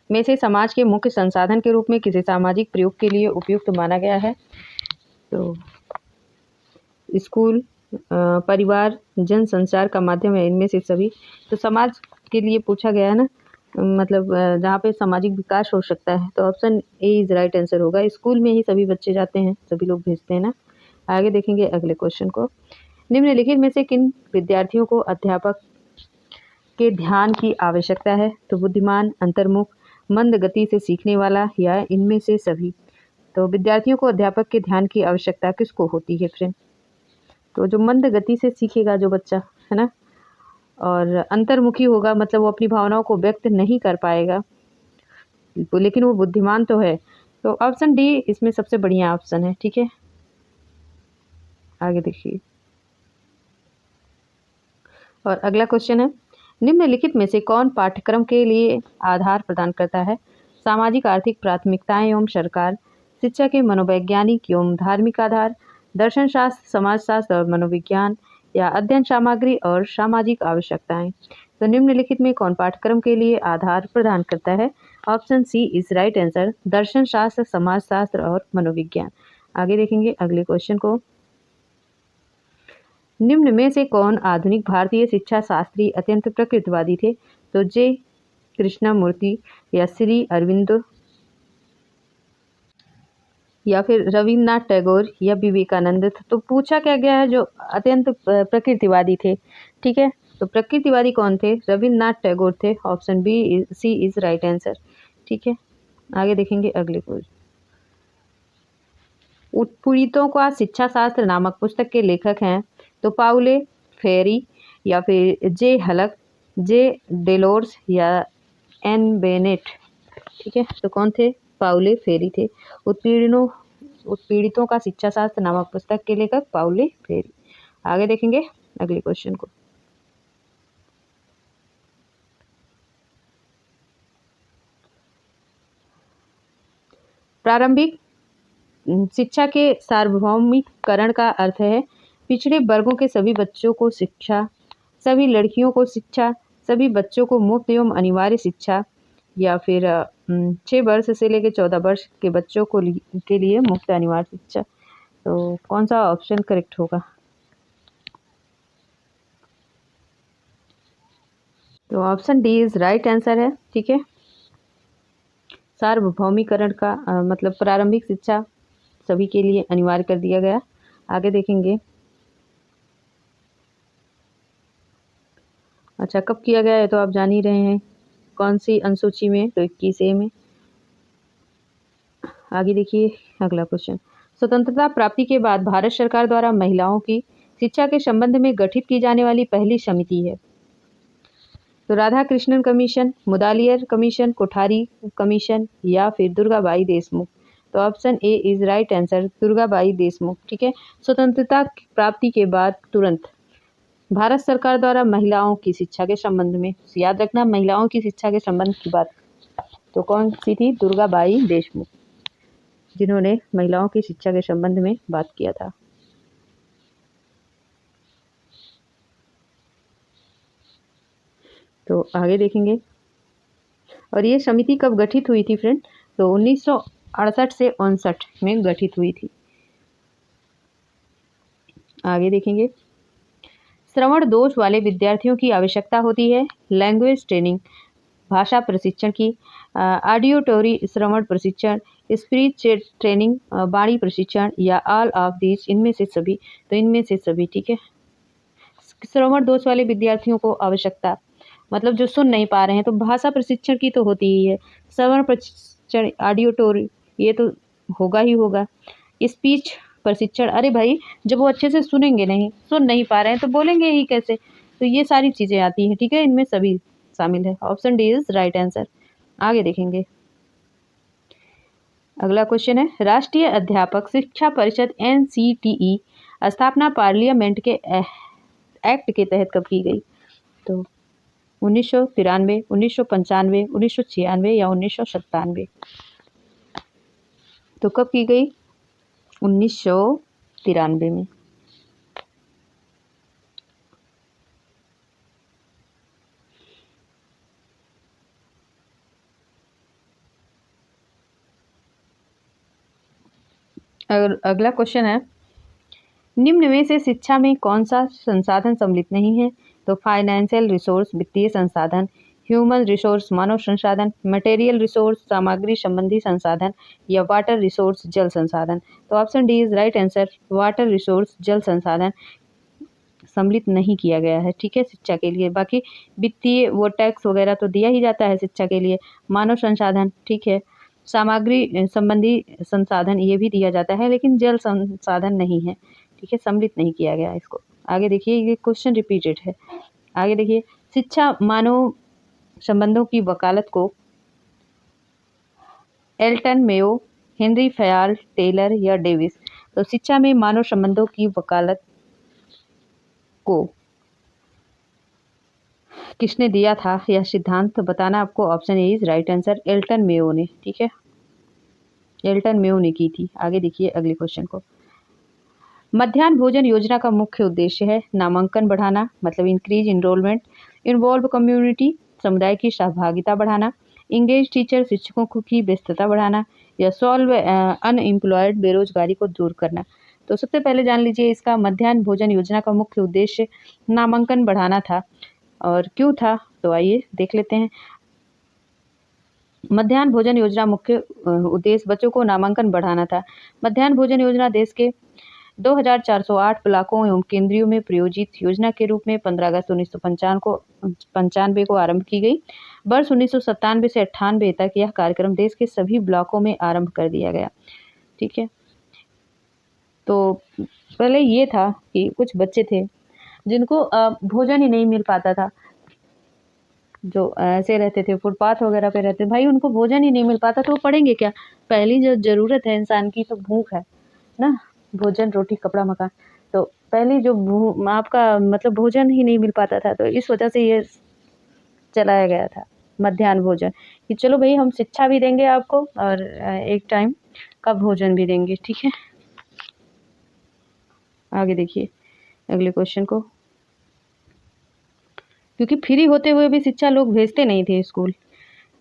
Speaker 1: में से समाज के मुख्य संसाधन के रूप में किसी सामाजिक प्रयोग के लिए उपयुक्त माना गया है? तो स्कूल, परिवार, जनसंचार का माध्यम है, इनमें से सभी। तो समाज के लिए पूछा गया है ना, मतलब जहाँ पे सामाजिक विकास हो सकता है। तो option A is right answer होगा। स्कूल में ही सभी बच्चे जाते हैं, सभी लोग भेजते हैं ना। आगे देखेंगे अगले क्वेश्चन को। निम्नलिखित में से किन विद्यार्थियों को अध्यापक के ध्यान की आवश्यकता है? तो बुद्धिमान, अंतर्मुख, मंद गति से सीखने वाला या इनमें से सभी। तो विद्यार्थियों को अध्यापक के ध्यान की आवश्यकता किसको होती है फ्रेंड? तो जो मंद गति से सीखेगा जो बच्चा है ना, और अंतर्मुखी होगा, मतलब वो अपनी भावनाओं को व्यक्त नहीं कर पाएगा लेकिन वो बुद्धिमान तो है। तो ऑप्शन डी इसमें सबसे बढ़िया ऑप्शन है। ठीक है। आगे देखिए, और अगला क्वेश्चन है, निम्नलिखित में से कौन पाठ्यक्रम के लिए आधार प्रदान करता है? सामाजिक आर्थिक प्राथमिकताएं एवं सरकार, शिक्षा के मनोवैज्ञानिक एवं धार्मिक आधार, दर्शन शास्त्र, समाजशास्त्र और मनोविज्ञान या अध्ययन सामग्री और सामाजिक आवश्यकताएं। तो निम्नलिखित में कौन पाठ्यक्रम के लिए आधार प्रदान करता है? Option C is right answer, दर्शन शास्त्र, समाजशास्त्र और मनोविज्ञान। आगे देखेंगे अगले क्वेश्चन को। निम्न में से कौन आधुनिक भारतीय शिक्षा शास्त्री अत्यंत प्रकृतिवादी थे? तो जे कृष्णमूर्ति या श्री अरविंदो या फिर रविन्द्रनाथ टैगोर या विवेकानंद। तो पूछा क्या गया है, जो अत्यंत प्रकृतिवादी थे। ठीक है, तो प्रकृतिवादी कौन थे? रविन्द्रनाथ टैगोर थे। Option B C is right answer. ठीक है, आगे देखेंगे अगले को। उत्पीड़ितों का शिक्षा शास्त्र नामक पुस्तक के लेखक हैं तो पाउले फेरी या फिर जे हलक, जे डेलोर्स या एन बेनेट। ठीक है, तो कौन थे? पाउले फेरी थे। उत्पीड़ितों का शिक्षा शास्त्र नामक पुस्तक के लेखक पाउले फेरी। आगे देखेंगे अगले क्वेश्चन को। प्रारंभिक शिक्षा के सार्वभौमिकरण का अर्थ है पिछड़े वर्गों के सभी बच्चों को शिक्षा, सभी लड़कियों को शिक्षा, सभी बच्चों को मुफ्त एवं अनिवार्य शिक्षा, या फिर 6 वर्ष से लेकर 14 वर्ष के बच्चों के लिए मुफ्त अनिवार्य शिक्षा। तो कौन सा ऑप्शन करेक्ट होगा? तो option D is right answer है। ठीक है, सार्वभौमिकरण का मतलब प्रारंभिक शिक्षा सभी के लिए अनिवार्य कर दिया गया। आगे देखेंगे। अच्छा, कब किया गया है तो आप जान ही रहे हैं, कौन सी अनुसूची में? तो 21A में। आगे देखिए अगला क्वेश्चन। स्वतंत्रता प्राप्ति के बाद भारत सरकार द्वारा महिलाओं की शिक्षा के संबंध में गठित की जाने वाली पहली समिति है तो Radha Krishnan commission, Mudaliar commission, Kothari commission या फिर दुर्गाबाई देशमुख। तो option A is right answer, Durgabai Deshmukh. ठीक है, स्वतंत्रता प्राप्ति के बाद तुरंत भारत सरकार द्वारा महिलाओं की शिक्षा के संबंध में, याद रखना महिलाओं की शिक्षा के संबंध की बात, तो कौन सी थी? दुर्गाबाई देशमुख, जिन्होंने महिलाओं की शिक्षा के संबंध में बात किया था। तो आगे देखेंगे। और ये समिति कब गठित हुई थी फ्रेंड? तो 1968 से 59 में गठित हुई थी। आगे देखेंगे। श्रवण दोष वाले विद्यार्थियों की आवश्यकता होती है लैंग्वेज ट्रेनिंग, भाषा प्रशिक्षण की, ऑडियोटरी श्रवण प्रशिक्षण, स्पीच ट्रेनिंग, वाणी प्रशिक्षण या ऑल ऑफ दिस, इनमें से सभी। तो इनमें से सभी। ठीक है, श्रवण दोष वाले विद्यार्थियों को आवश्यकता मतलब जो सुन नहीं पा रहे हैं, तो भाषा प्रशिक्षण की तो होती ही है, श्रवण प्रशिक्षण, ऑडियोटरी ये तो होगा ही होगा, स्पीच प्रशिक्षण, अरे भाई जब वो अच्छे से सुनेंगे नहीं, सुन नहीं पा रहे हैं तो बोलेंगे ही कैसे? तो ये सारी चीज़ें आती हैं। ठीक है, इनमें सभी शामिल है। Option D is right answer. आगे देखेंगे। अगला क्वेश्चन है, राष्ट्रीय अध्यापक शिक्षा परिषद NCTE स्थापना पार्लियामेंट के एक्ट के तहत कब की गई? तो 1993, 1995, 1996 या 1997। तो कब की गई? 1993 में। अगला क्वेश्चन है, निम्न में से शिक्षा में कौन सा संसाधन सम्मिलित नहीं है? तो फाइनेंशियल रिसोर्स वित्तीय संसाधन, ह्यूमन रिसोर्स मानव संसाधन, मटेरियल रिसोर्स सामग्री संबंधी संसाधन या वाटर रिसोर्स जल संसाधन। तो option D is right answer, water resource जल संसाधन सम्मिलित नहीं किया गया है। ठीक है, शिक्षा के लिए। बाकी वित्तीय वो टैक्स वगैरह तो दिया ही जाता है शिक्षा के लिए। मानव संसाधन, ठीक है, सामग्री संबंधी संसाधन ये भी दिया जाता है, लेकिन जल संसाधन नहीं है। ठीक है, सम्मिलित नहीं किया गया इसको। आगे देखिए, ये क्वेश्चन रिपीटेड है। आगे देखिए, शिक्षा मानव संबंधों की वकालत को Elton Mayo, Henry Phayal, Taylor या डेविस। तो शिक्षा में मानव संबंधों की वकालत को किसने दिया था यह सिद्धांत? तो बताना आपको। Option A is right answer, Elton Mayo ने। ठीक है, एल्टन मेयो ने की थी। आगे देखिए अगले क्वेश्चन को। मध्याह्न भोजन योजना का मुख्य उद्देश्य है नामांकन बढ़ाना, मतलब इंक्रीज इनरोलमेंट, इन्वॉल्व कम्युनिटी, समुदाय की सहभागिता बढ़ाना, इंगेज टीचर शिक्षकों की व्यस्तता बढ़ाना, या सॉल्व अनएम्प्लॉयड बेरोजगारी को दूर करना। तो सबसे पहले जान लीजिए, इसका मध्याह्न भोजन योजना का मुख्य उद्देश्य नामांकन बढ़ाना था। और क्यों था? तो आइए देख लेते हैं। मध्याह्न भोजन योजना मुख्य उद्देश्य बच्चों को नामांकन बढ़ाना था। मध्याह्न भोजन योजना देश के 2408 ब्लॉकों एवं केंद्रियों में प्रायोजित योजना के रूप में 15 अगस्त 1995 को आरंभ की गई। वर्ष 1997 से 98 तक यह कार्यक्रम देश के सभी ब्लॉकों में आरंभ कर दिया गया। ठीक है, तो पहले ये था कि कुछ बच्चे थे जिनको भोजन ही नहीं मिल पाता था, जो ऐसे रहते थे फुटपाथ वगैरह पे रहते, भाई उनको भोजन ही नहीं मिल पाता तो वो पढ़ेंगे क्या? पहली जो ज़रूरत है इंसान की तो भूख है ना, भोजन रोटी कपड़ा मकान। तो पहली जो आपका मतलब भोजन ही नहीं मिल पाता था, तो इस वजह से ये चलाया गया था मध्याह्न भोजन, कि चलो भाई हम शिक्षा भी देंगे आपको और एक टाइम का भोजन भी देंगे। ठीक है, आगे देखिए अगले क्वेश्चन को, क्योंकि फ्री होते हुए भी शिक्षा लोग भेजते नहीं थे स्कूल।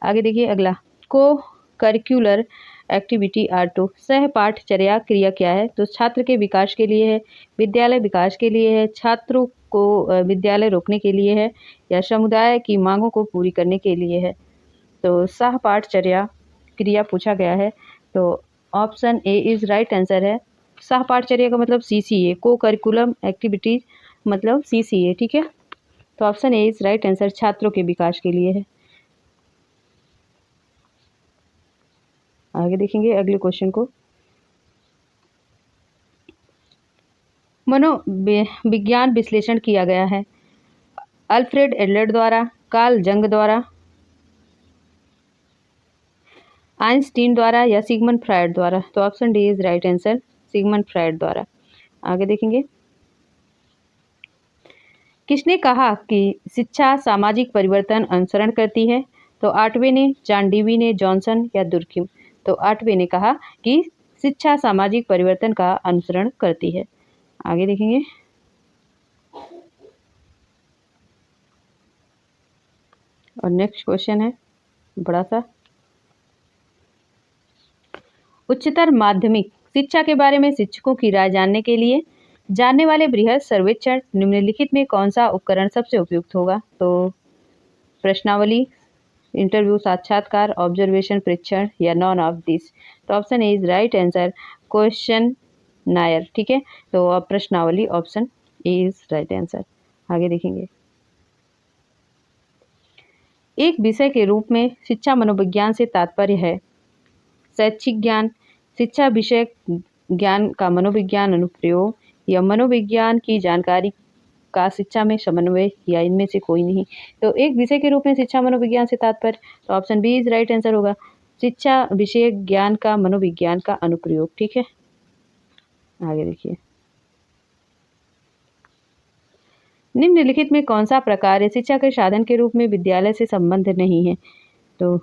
Speaker 1: आगे देखिए अगला, को करिकुलर एक्टिविटी आर टू, सह पाठचर्या क्रिया क्या है? तो छात्र के विकास के लिए है, विद्यालय विकास के लिए है, छात्रों को विद्यालय रोकने के लिए है, या समुदाय की मांगों को पूरी करने के लिए है? तो सह पाठचर्या क्रिया पूछा गया है, तो option A is right answer है। सह पाठचर्या का मतलब CCA, को करिकुलम एक्टिविटीज मतलब CCA। ठीक है, तो option A is right answer, छात्रों के विकास के लिए है। आगे देखेंगे अगले क्वेश्चन को, मनोविज्ञान विश्लेषण किया गया है अल्फ्रेड एडलर द्वारा, कार्ल जंग द्वारा, आइंस्टीन द्वारा, या सिगमंड फ्रायड द्वारा? तो option D is right answer, Sigmund Freud द्वारा। आगे देखेंगे, किसने कहा कि शिक्षा सामाजिक परिवर्तन अनुसरण करती है? तो आठवे ने, चांडीवी ने, जॉनसन या दुर्किम? तो आठवे ने कहा कि शिक्षा सामाजिक परिवर्तन का अनुसरण करती है। आगे देखेंगे, और नेक्स्ट क्वेश्चन है बड़ा सा, उच्चतर माध्यमिक शिक्षा के बारे में शिक्षकों की राय जानने वाले बृहद सर्वेक्षण निम्नलिखित में कौन सा उपकरण सबसे उपयुक्त होगा? तो प्रश्नावली, इंटरव्यू, साक्षात्कार, ऑब्जर्वेशन परीक्षण, या नॉन ऑफ दिस? तो option A is right answer, question Nair. ठीक है, तो अब प्रश्नावली, option A is right answer. आगे देखेंगे, एक विषय के रूप में शिक्षा मनोविज्ञान से तात्पर्य है शैक्षिक ज्ञान, शिक्षा विषय ज्ञान का मनोविज्ञान अनुप्रयोग, या मनोविज्ञान की जानकारी का शिक्षा में समन्वय, या इनमें से कोई नहीं? तो एक विषय के रूप में शिक्षा मनोविज्ञान से तात्पर्य, तो option B is right answer होगा, शिक्षा विषय ज्ञान का मनोविज्ञान का अनुप्रयोग। ठीक है, आगे देखिए, निम्नलिखित में कौन सा प्रकार शिक्षा के साधन के रूप में विद्यालय से संबंध नहीं है? तो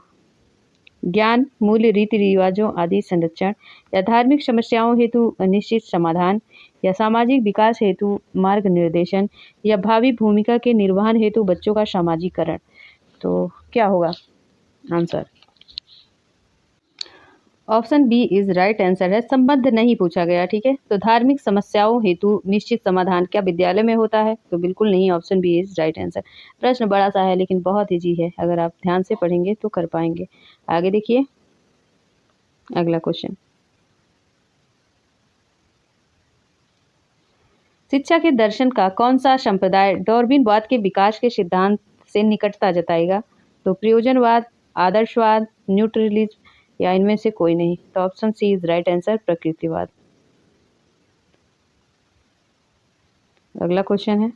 Speaker 1: ज्ञान, मूल्य, रीति रिवाजों आदि संरक्षण, या धार्मिक समस्याओं हेतु निश्चित समाधान, या सामाजिक विकास हेतु मार्ग निर्देशन, या भावी भूमिका के निर्वहन हेतु बच्चों का सामाजिकरण? तो क्या होगा answer? Option B is right answer है, संबंध नहीं पूछा गया। ठीक है, तो धार्मिक समस्याओं हेतु निश्चित समाधान क्या विद्यालय में होता है? तो बिल्कुल नहीं, option B is right answer. प्रश्न बड़ा सा है लेकिन बहुत ईजी है, अगर आप ध्यान से पढ़ेंगे तो कर पाएंगे। आगे देखिए अगला क्वेश्चन, शिक्षा के दर्शन का कौन सा संप्रदाय डार्विनवाद के विकास के सिद्धांत से निकटता जताएगा? तो प्रयोजनवाद, आदर्शवाद, न्यूट्रलिज्म, या इनमें से कोई नहीं? तो option C is right answer, प्रकृतिवाद। अगला क्वेश्चन है,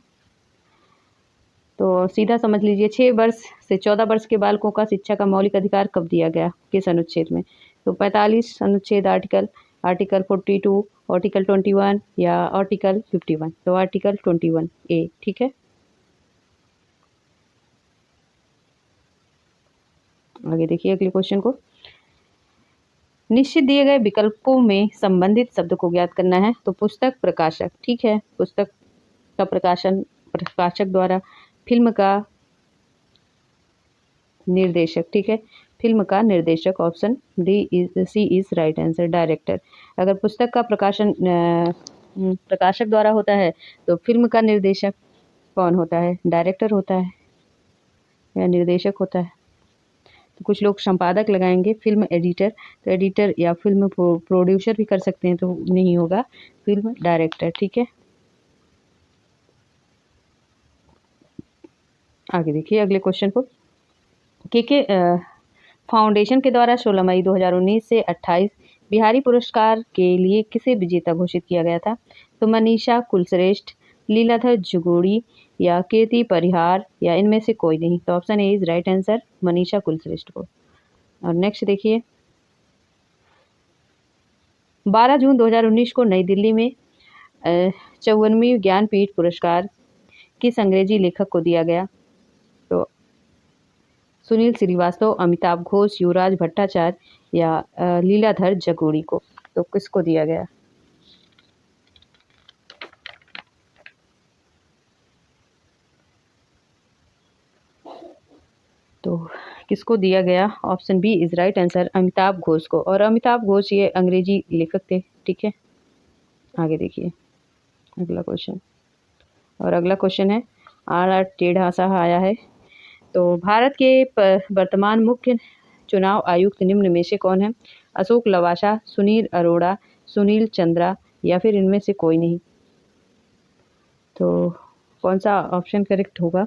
Speaker 1: तो सीधा समझ लीजिए, 6 वर्ष से 14 वर्ष के बालकों का शिक्षा का मौलिक अधिकार कब दिया गया, किस अनुच्छेद में? तो 45 अनुच्छेद, आर्टिकल 42, आर्टिकल 21, या आर्टिकल 51? तो आर्टिकल 21 ए। ठीक है, आगे देखिए अगले क्वेश्चन को, निश्चित दिए गए विकल्पों में संबंधित शब्द को ज्ञात करना है। तो पुस्तक, प्रकाशक। ठीक है, पुस्तक का प्रकाशक द्वारा, फिल्म का निर्देशक। ठीक है, फिल्म का निर्देशक, option C is right answer, director. अगर पुस्तक का प्रकाशक द्वारा होता है तो फिल्म का निर्देशक कौन होता है? डायरेक्टर होता है या निर्देशक होता है? तो कुछ लोग संपादक लगाएंगे, फिल्म एडिटर, तो एडिटर या फिल्म प्रोड्यूसर भी कर सकते हैं, तो नहीं होगा, फिल्म डायरेक्टर। ठीक है, आगे देखिए अगले क्वेश्चन को। के फाउंडेशन के द्वारा 16 मई 2019 से 28 बिहारी पुरस्कार के लिए किसे विजेता घोषित किया गया था? तो मनीषा कुलश्रेष्ठ, लीलाधर जुगोड़ी या कीर्ति परिहार या इनमें से कोई नहीं। तो option A is right answer, Manisha Kulshreshtha को। और नेक्स्ट देखिए, 12 जून 2019 को नई दिल्ली में 54वीं ज्ञानपीठ पुरस्कार किस अंग्रेजी लेखक को दिया गया? तो सुनील श्रीवास्तव, अमिताभ घोष, युवराज भट्टाचार्य या लीलाधर जगोड़ी को। तो किसको दिया गया? तो किसको दिया गया? Option B is right answer, Amitabh Ghosh को। और अमिताभ घोष ये अंग्रेजी लेखक थे। ठीक है, आगे देखिए अगला क्वेश्चन। और अगला क्वेश्चन है, आर टेढ़ा सा आया है। तो भारत के वर्तमान मुख्य चुनाव आयुक्त निम्न में से कौन है? अशोक लवासा, सुनील अरोड़ा, सुनील चंद्रा या फिर इनमें से कोई नहीं। तो कौन सा ऑप्शन करेक्ट होगा?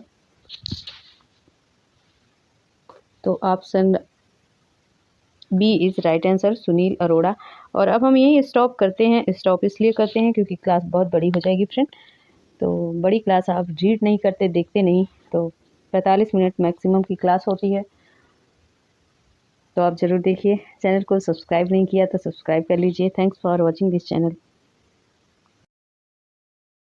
Speaker 1: तो option B is right answer, Sunil Arora. और अब हम यही स्टॉप करते हैं। स्टॉप इसलिए करते हैं क्योंकि क्लास बहुत बड़ी हो जाएगी फ्रेंड। तो बड़ी क्लास आप रीड नहीं करते, देखते नहीं, तो 45 मिनट मैक्सिमम की क्लास होती है। तो आप ज़रूर देखिए। चैनल को सब्सक्राइब नहीं किया तो सब्सक्राइब कर लीजिए। Thanks for watching this channel.